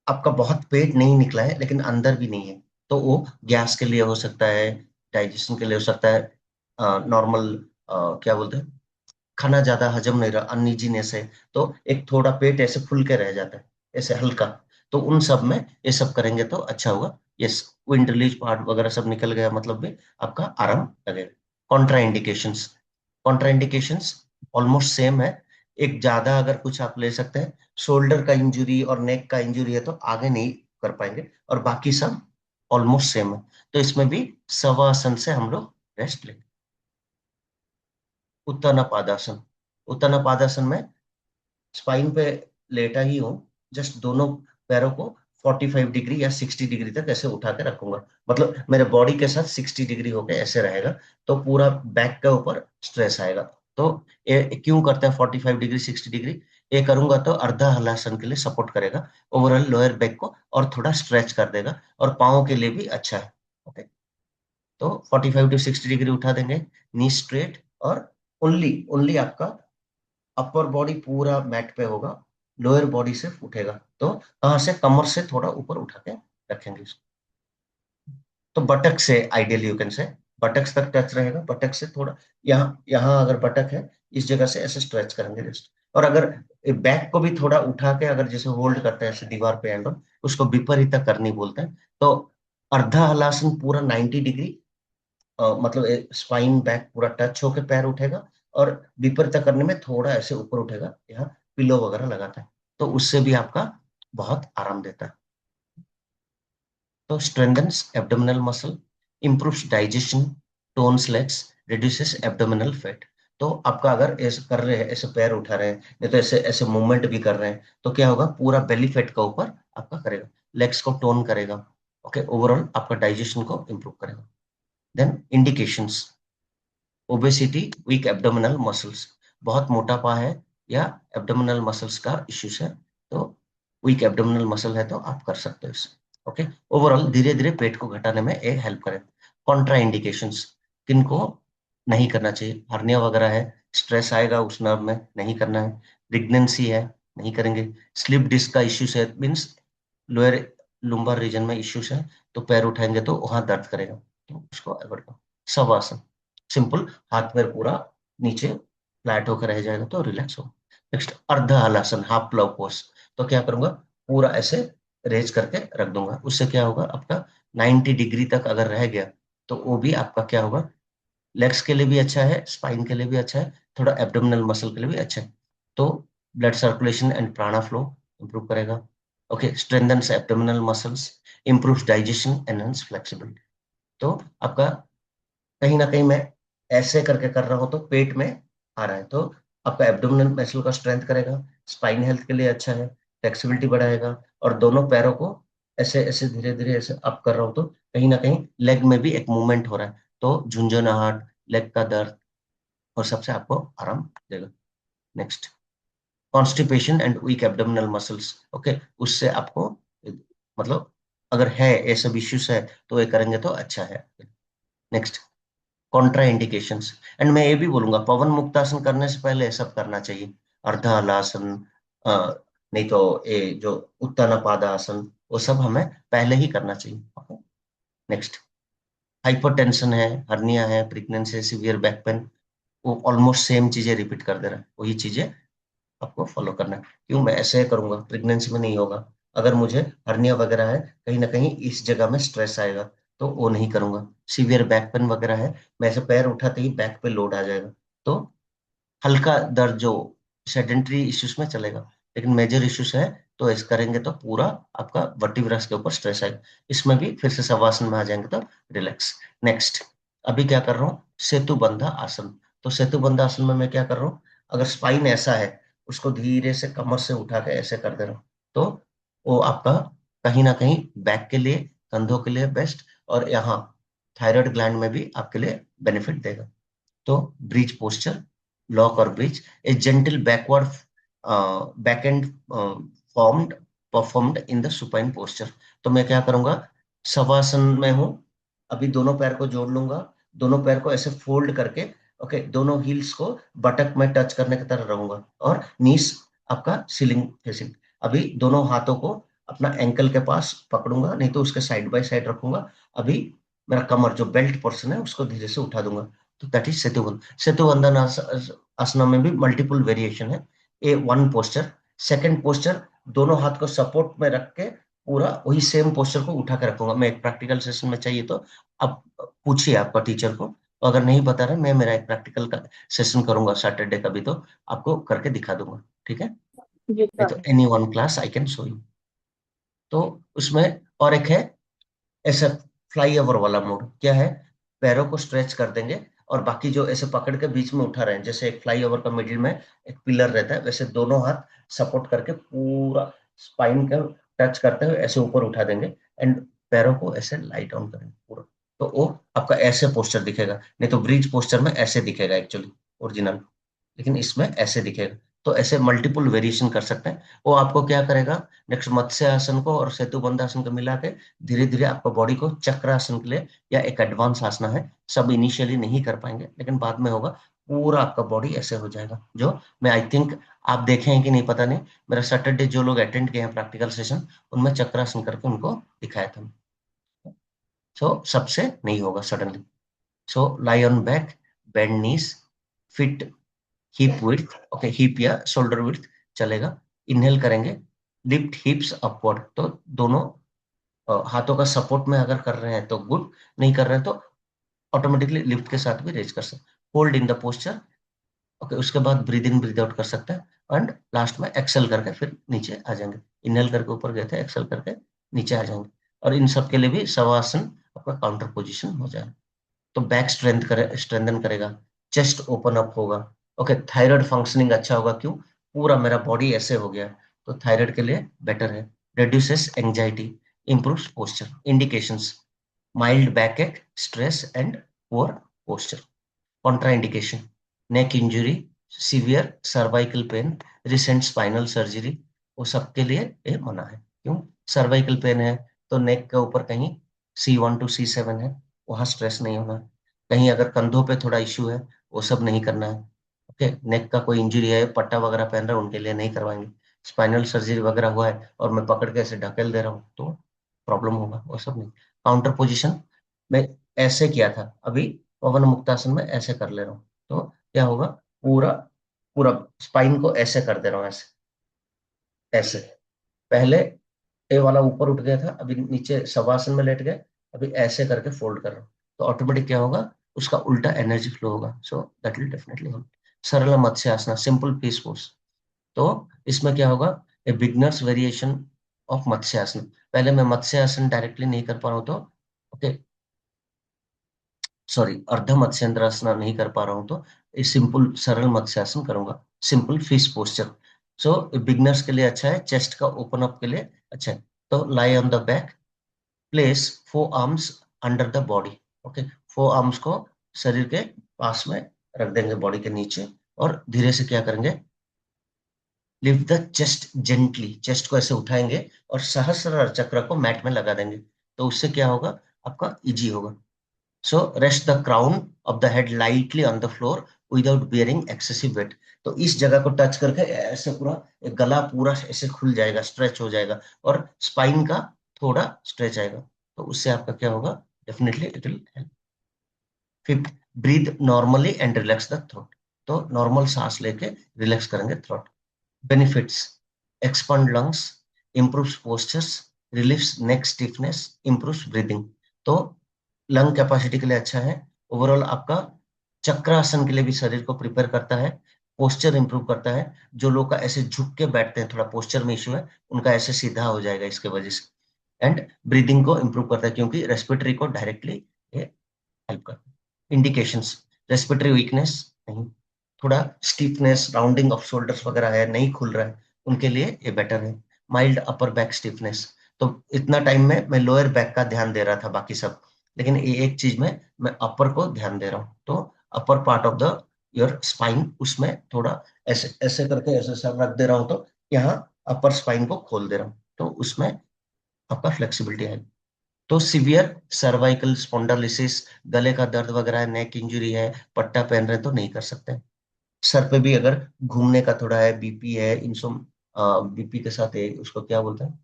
आपका बहुत पेट नहीं निकला है लेकिन अंदर भी नहीं है, तो वो गैस के लिए हो सकता है, डाइजेशन के लिए हो सकता है, नॉर्मल क्या बोलते हैं, खाना ज्यादा हजम नहीं रहा, अनइजीनेस है, तो एक थोड़ा पेट ऐसे फूल के रह जाता है, ऐसे हल्का, तो उन सब में ये सब करेंगे तो अच्छा होगा। यस, विंड रिलीज पार्ट वगैरह सब निकल गया मतलब भी आपका आराम लगेगा। Contra indications, Contra indications almost same है, एक ज्यादा अगर कुछ आप ले सकते हैं, शोल्डर का इंजुरी और नेक का इंजुरी है तो आगे नहीं कर पाएंगे, और बाकी सब ऑलमोस्ट सेम है, तो इसमें भी शवासन से हम लोग रेस्ट लेंगे। उत्तानापादासन, उत्तानापादासन में स्पाइन पे लेटा ही हूँ, जस्ट दोनों पैरों को 45 डिग्री या 60 डिग्री तक ऐसे उठा के रखूंगा, मतलब मेरे बॉडी के साथ 60 डिग्री होके ऐसे रहेगा, तो पूरा बैक के ऊपर स्ट्रेस आएगा। तो ये क्यों करते हैं 45 डिग्री 60 डिग्री? ये करूंगा तो अर्धा हलासन के लिए सपोर्ट करेगा ओवरऑल लोअर बैक को, और थोड़ा स्ट्रेच कर देगा, और पाँव के लिए भी अच्छा है। ओके, तो 45 टू 60 डिग्री उठा देंगे, नी स्ट्रेट, और ओनली ओनली आपका अपर बॉडी पूरा मैट पे होगा, लोअर बॉडी से उठेगा। तो कहाँ से? कमर से थोड़ा ऊपर उठा के रखेंगे इसको। तो बटक से ideally you can say buttocks तक टच रहेगा, बटक से थोड़ा यहाँ यहाँ अगर बटक है इस जगह से ऐसे स्ट्रेच करेंगे रिस्ट। और अगर बैक को भी थोड़ा उठा के अगर जैसे होल्ड करते हैं ऐसे दीवार पे एंड उसको विपरीत करनी बोलते हैं। तो अर्धा हलासन पूरा 90 डिग्री, मतलब स्पाइन बैक पूरा टच होके पैर उठेगा, और विपरीत करने में थोड़ा ऐसे ऊपर उठेगा, यहाँ पिलो वगैरह लगाता है, तो उससे भी आपका बहुत आराम देता है। तो strengthens abdominal muscle, improves digestion, tones legs, reduces abdominal fat. तो आपका अगर ऐसे कर रहे हैं, ऐसे पैर उठा रहे हैं, नहीं तो ऐसे ऐसे मूवमेंट भी कर रहे हैं, तो क्या होगा? पूरा बेली फैट का ऊपर आपका करेगा, लेग्स को टोन करेगा। ओके, ओवरऑल आपका डाइजेशन को इंप्रूव करेगा। Then indications, obesity, weak abdominal muscles, बहुत मोटापा है या एब्डोमिनल मसल्स का इश्यूज है, तो वीक एब्डोमिनल मसल है तो आप कर सकते हो इसे। ओके, ओवरऑल धीरे धीरे पेट को घटाने में ये हेल्प करे। कॉन्ट्रा इंडिकेशंस, किनको नहीं करना चाहिए? हर्निया वगैरह है, स्ट्रेस आएगा उस नर्व में, नहीं करना है। प्रेगनेंसी है, नहीं करेंगे। स्लिप डिस्क का इश्यूज है, मीन्स लोअर लुम्बर रीजन में इश्यूज है, तो पैर उठाएंगे तो वहां दर्द करेगा, तो उसको अवॉइड करो। शवासन, सिंपल, हाथ पैर पूरा नीचे फ्लैट होकर रह जाएगा तो रिलैक्स हो। नेक्स्ट अर्ध हलासन, हाफ प्लव पोज। तो क्या करूंगा? पूरा ऐसे रेज करके रख दूंगा, उससे क्या होगा? आपका 90 डिग्री तक अगर रह गया तो वो भी आपका क्या होगा? लेग्स के लिए भी अच्छा है, स्पाइन के लिए भी अच्छा है, थोड़ा एब्डोमिनल मसल के लिए भी अच्छा है। तो ब्लड सर्कुलेशन एंड प्राणा फ्लो इंप्रूव करेगा। Okay, strengthens abdominal muscles, improves digestion, enhance flexibility. तो आपका कहीं ना कहीं मैं ऐसे करके कर रहा हूं तो पेट में आ रहा है, तो आपका एब्डोमिनल मसल का स्ट्रेंथ करेगा, स्पाइन हेल्थ के लिए अच्छा है, फ्लेक्सिबिलिटी बढ़ाएगा, और दोनों पैरों को ऐसे ऐसे धीरे धीरे ऐसे अप कर रहा हूं तो कहीं ना कहीं लेग में भी एक मूवमेंट हो रहा है, तो झुंझुनाहट, लेग का दर्द, और सबसे आपको आराम देगा। Next, constipation and weak abdominal muscles. Okay, उससे आपको मतलब अगर है ये सब इश्यूज है तो ये करेंगे तो अच्छा है। नेक्स्ट, कॉन्ट्रा इंडिकेशंस, एंड मैं ये भी बोलूंगा पवन मुक्तासन करने से पहले ये सब करना चाहिए। अर्धा हलासन, नहीं तो ये जो उत्तान पादासन, वो सब हमें पहले ही करना चाहिए। नेक्स्ट, हाइपरटेंशन है, हर्निया है, प्रेगनेंसी, सीवियर बैक पेन, वो ऑलमोस्ट सेम चीजें रिपीट कर दे रहा है, वही चीजें आपको फॉलो करना है। क्यों मैं ऐसे करूंगा? प्रेगनेंसी में नहीं होगा, अगर मुझे हर्निया वगैरह है कहीं ना कहीं इस जगह में स्ट्रेस आएगा, तो वो नहीं करूंगा। सीवियर बैक पेन वगैरह है, मैं ऐसे पैर उठाते ही बैक पे लोड आ जाएगा, तो हल्का दर्द जो सेडेंटरी इश्यूज में चलेगा, लेकिन मेजर इश्यूज है तो इस करेंगे तो पूरा आपका वर्टिब्रस के ऊपर स्ट्रेस आएगा। इसमें भी फिर से शवासन में आ जाएंगे तो रिलैक्स। नेक्स्ट, अभी क्या कर रहा हूँ? सेतु बंधा आसन। तो सेतु बंधा आसन में मैं क्या कर रहा हूँ? अगर स्पाइन ऐसा है, उसको धीरे से कमर से उठा के ऐसे कर दे रहा हूँ, तो वो आपका कहीं ना कहीं बैक के लिए, कंधों के लिए बेस्ट, और यहाँ थायराइड ग्लैंड में भी आपके लिए बेनिफिट देगा। तो ब्रिज पोस्चर, लॉक और bridge, A gentle backward back and formed performed in the supine posture. तो मैं क्या करूंगा? शवासन में हूं, अभी दोनों पैर को जोड़ लूंगा, दोनों पैर को ऐसे फोल्ड करके, ओके, दोनों हील्स को बटक में टच करने की तरह रहूंगा, और नीस आपका सीलिंग फेसिंग। अभी दोनों हाथों को अपना एंकल के पास पकड़ूंगा, नहीं तो उसके साइड बाय साइड रखूंगा। अभी मेरा कमर जो बेल्ट पोर्शन है उसको धीरे से उठा दूंगा, तो दैट इज सेतुबंधन आसना में भी मल्टीपल वेरिएशन है। ए वन पोस्चर, सेकंड पोस्चर, दोनों हाथ को सपोर्ट में रख के पूरा वही सेम पोस्चर को उठा के रखूंगा। मैं एक प्रैक्टिकल सेशन में चाहिए तो अब पूछिए आपका टीचर को, अगर नहीं बता रहे मैं मेरा एक प्रैक्टिकल का सेशन करूंगा सैटरडे का भी, तो आपको करके दिखा दूंगा, ठीक है? जी नहीं तो any one class I can show you. तो उसमें और एक है ऐसा फ्लाई ओवर वाला मोड, क्या है? पैरों को स्ट्रेच कर देंगे, और बाकी जो ऐसे पकड़ के बीच में उठा रहे हैं, जैसे एक फ्लाई ओवर का मिडिल में एक पिलर रहता है, वैसे दोनों हाथ सपोर्ट करके पूरा स्पाइन का टच करते हुए ऐसे ऊपर उठा देंगे एंड पैरों को ऐसे लाइट डाउन करेंगे पूरा, तो वो आपका ऐसे पोस्चर दिखेगा। नहीं तो ब्रिज पोस्चर में ऐसे दिखेगा एक्चुअली ओरिजिनल, लेकिन इसमें ऐसे दिखेगा। तो ऐसे मल्टीपल वेरिएशन कर सकते हैं। वो आपको क्या करेगा, नेक्स्ट मत्स्य आसन को और सेतु बंध आसन को मिला के धीरे धीरे आपका बॉडी को चक्रासन के लिए, या एक एडवांस आसना है, सब इनिशियली नहीं कर पाएंगे लेकिन बाद में होगा, पूरा आपका बॉडी ऐसे हो जाएगा। जो मैं आई थिंक आप देखे हैं कि नहीं पता नहीं, मेरा सैटरडे जो लोग अटेंड किए हैं प्रैक्टिकल सेशन, उनमें चक्रासन करके उनको दिखाया था। सो सबसे नहीं होगा suddenly. So lie on back, bend knees, fit hip width, okay hip या शोल्डर विड्थ चलेगा। इनहेल करेंगे, लिफ्ट हिप्स अपवर्ड, तो दोनों हाथों का सपोर्ट में अगर कर रहे हैं तो गुड, नहीं कर रहे हैं तो ऑटोमेटिकली लिफ्ट के साथ भी रेज कर सकते। Hold in the posture, okay उसके बाद ब्रीद इन ब्रीद आउट कर सकते हैं एंड लास्ट में एक्सेल करके फिर नीचे आ जाएंगे। इनहेल करके ऊपर गए थे, एक्सेल करके नीचे आ जाएंगे। और इन सब के लिए भी शवासन आपका काउंटर पोजीशन हो जाएगा। तो बैक स्ट्रेंथन करेगा, चेस्ट ओपन अप होगा, ओके थायराइड फंक्शनिंग अच्छा होगा। क्यों, पूरा मेरा बॉडी ऐसे हो गया, तो थायराइड के लिए बेटर है। Reduces anxiety, improves posture. Indications, mild back ache, stress and poor posture. Contraindication, neck injury, severe cervical pain, recent spinal surgery, वो सबके लिए ये मना है। क्यों, सर्वाइकल पेन है तो नेक के ऊपर कहीं C1 to C7 है, वहां स्ट्रेस नहीं होना है। कहीं अगर कंधों पे थोड़ा इश्यू है, वो सब नहीं करना है। ओके, नेक का कोई इंजरी है, पट्टा वगैरह पहन रहे हैं, उनके लिए नहीं करवाएंगे। स्पाइनल सर्जरी वगैरह हुआ है और मैं पकड़ के ऐसे ढकेल दे रहा हूँ तो प्रॉब्लम होगा, वो सब नहीं। काउंटर पोजीशन में ऐसे किया था, अभी पवन मुक्तासन में ऐसे कर ले रहा हूँ, तो क्या होगा, पूरा पूरा स्पाइन को ऐसे कर दे रहा हूँ, ऐसे ऐसे। पहले ए वाला ऊपर उठ गया था, अभी नीचे शवासन में लेट गए, अभी ऐसे करके फोल्ड कर रहा हूँ, तो ऑटोमेटिक क्या होगा, उसका उल्टा एनर्जी फ्लो होगा। So that will definitely help. सरल मत्स्य आसना, सिंपल पीस पोज। तो इसमें क्या होगा, ए बिगनर्स वेरिएशन ऑफ मत्स्य आसन। पहले मैं मत्स्य आसन डायरेक्टली नहीं कर पा रहा हूँ, तो ओके सॉरी अर्ध मत्स्येंद्रासन नहीं कर पा रहा हूँ, तो इस सिंपल सरल मत्स्यासन करूंगा, सिंपल फिश पोस्चर। सो बिगनर्स के लिए अच्छा है, चेस्ट का ओपन अप के लिए अच्छा है। तो lie on the back, place four arms under the body, okay four arms को शरीर के पास में रख देंगे, बॉडी के नीचे, और धीरे से क्या करेंगे, lift the chest gently, chest को ऐसे उठाएंगे और सहस्रार चक्र को मैट में लगा देंगे। तो उससे क्या होगा, आपका इजी होगा। So rest the crown of the head lightly on the floor without bearing excessive weight. तो इस जगह को टच करके ऐसे पूरा एक गला पूरा ऐसे खुल जाएगा, स्ट्रेच हो जाएगा, और स्पाइन का थोड़ा स्ट्रेच आएगा। तो उससे आपका क्या होगा, definitely it will help. Fifth, breathe normally and relax the throat. तो नॉर्मल सांस लेके रिलैक्स करेंगे throat. Benefits, expand lungs, improves postures, relieves neck stiffness, improves breathing। तो लंग कैपेसिटी के लिए अच्छा है। ओवरऑल आपका चक्रासन के लिए भी शरीर को प्रिपेयर करता है, पोस्चर इंप्रूव करता है। जो लोग का ऐसे झुक के बैठते हैं, थोड़ा पोस्चर में इश्यू है, उनका ऐसे सीधा हो जाएगा इसके वजह से। एंड ब्रीदिंग को इंप्रूव करता है, क्योंकि रेस्पिरेटरी को डायरेक्टली ये हेल्प करता है। इंडिकेशंस, रेस्पिरेटरी वीकनेस नहीं, थोड़ा स्टिफनेस, राउंडिंग ऑफ शोल्डर्स वगैरह है, नहीं खुल रहा है, उनके लिए ये बेटर है। माइल्ड अपर बैक स्टिफनेस, तो इतना टाइम में मैं लोअर बैक का ध्यान दे रहा था बाकी सब, लेकिन ये एक चीज में मैं अपर को ध्यान दे रहा हूँ। तो upper part of the your spine, उसमें थोड़ा ऐसे ऐसे करके ऐसे सर रख दे रहा हूँ, तो यहाँ अपर स्पाइन को खोल दे रहा हूँ, तो उसमें आपका फ्लेक्सिबिलिटी है। तो सीवियर सर्वाइकल स्पॉन्डिलोसिस, गले का दर्द वगैरह है, नेक इंजरी है, पट्टा पहन रहे हैं, तो नहीं कर सकते। सर पे भी अगर घूमने का थोड़ा है, बीपी है, इंसोम बीपी के साथ है, उसको क्या बोलते हैं,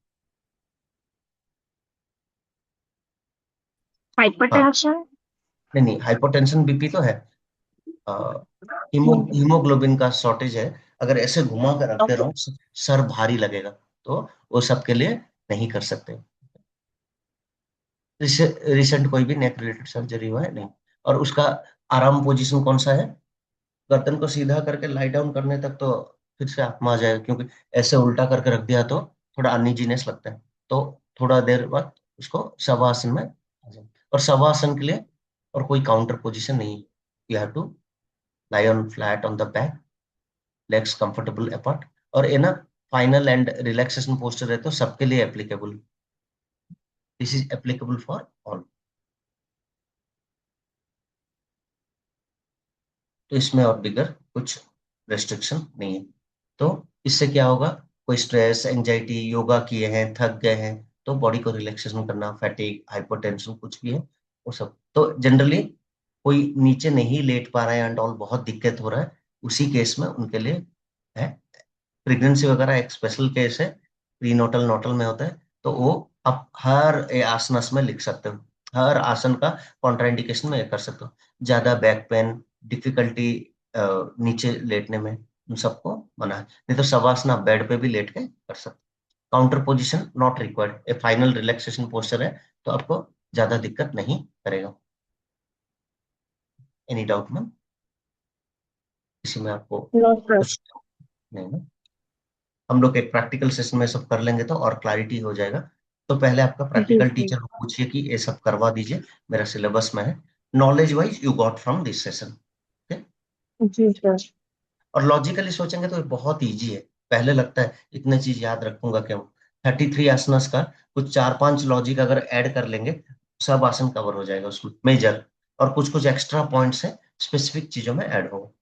हाँ Hypertension. नहीं नहीं, हाइपोटेंशन बीपी तो है, हीमोग्लोबिन का शॉर्टेज है। अगर ऐसे घुमा कर रखते Okay. रहो, सर भारी लगेगा, तो वो सबके लिए नहीं कर सकते। रिसेंट कोई भी नेक रिलेटेड सर्जरी हुआ है नहीं। और उसका आराम पोजीशन कौन सा है, गर्दन को सीधा करके लाई डाउन करने तक तो फिर से आत्मा आ जाएगा, क्योंकि ऐसे उल्टा करके रख दिया तो थोड़ा अनइजीनेस लगता है। तो थोड़ा देर बाद उसको शवासन में आ जाए। और शवासन के लिए और कोई काउंटर पोजीशन नहीं, you have to lie on flat on the back, legs comfortable apart. और ये ना फाइनल एंड रिलैक्सेशन पोस्चर है तो सबके लिए applicable, this is applicable for all. तो इसमें और बिगर कुछ रेस्ट्रिक्शन नहीं है। तो इससे क्या होगा, कोई स्ट्रेस एंजाइटी योगा किए हैं थक गए हैं तो बॉडी को रिलैक्सेशन करना, फैटिक हाइपरटेंशन कुछ भी है वो सब, तो जनरली कोई नीचे नहीं लेट पा रहा है एंड ऑल, बहुत दिक्कत हो रहा है, उसी केस में उनके लिए है। प्रेगनेंसी वगैरह एक स्पेशल केस है, प्रीनोटल नोटल में होता है, तो वो आप हर आसनस में लिख सकते हो, हर आसन का कॉन्ट्राइंडिकेशन में ये कर सकते हो। ज्यादा बैक पेन डिफिकल्टी नीचे लेटने में, उन सबको मना है। नहीं तो शवासन आप बेड पे भी लेट के कर सकते हो। Counter position not required, A final relaxation posture है तो आपको ज्यादा दिक्कत नहीं करेगा। एनी डाउट मैम इसी में आपको? No sir. कुछ नहीं ना? हम लोग एक प्रैक्टिकल सेशन में सब कर लेंगे तो और क्लैरिटी हो जाएगा। तो पहले आपका जी प्रैक्टिकल जी। टीचर को पूछिए कि ये सब करवा दीजिए, मेरा सिलेबस में है, knowledge wise you got from this session. जी सर। और लॉजिकली सोचेंगे तो ये बहुत इजी है, पहले लगता है इतने चीज याद रखूंगा क्यों। 33 आसनस का कुछ 4-5 लॉजिक अगर ऐड कर लेंगे, सब आसन कवर हो जाएगा उसमें मेजर, और कुछ कुछ एक्स्ट्रा पॉइंट्स है स्पेसिफिक चीजों में ऐड हो।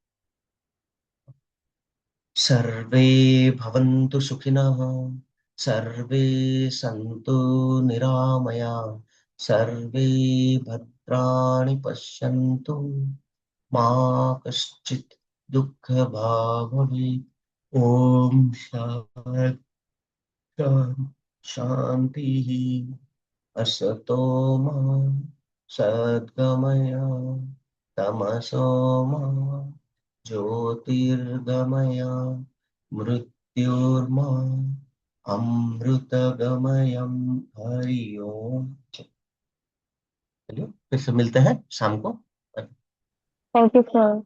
सर्वे भवन्तु सुखिनः, सर्वे सन्तु निरामया, सर्वे भद्राणि पश्यन्तु, मा कश्चित् दुःखभाग् भवेत्। ॐ शान्तिः, असतो मा सद्गमय, तमसो मा ज्योतिर्गमय, मृत्योर्मा अमृतगमयम्। हरि ओम। चलिए फिर से मिलते हैं शाम को। Thank you sir.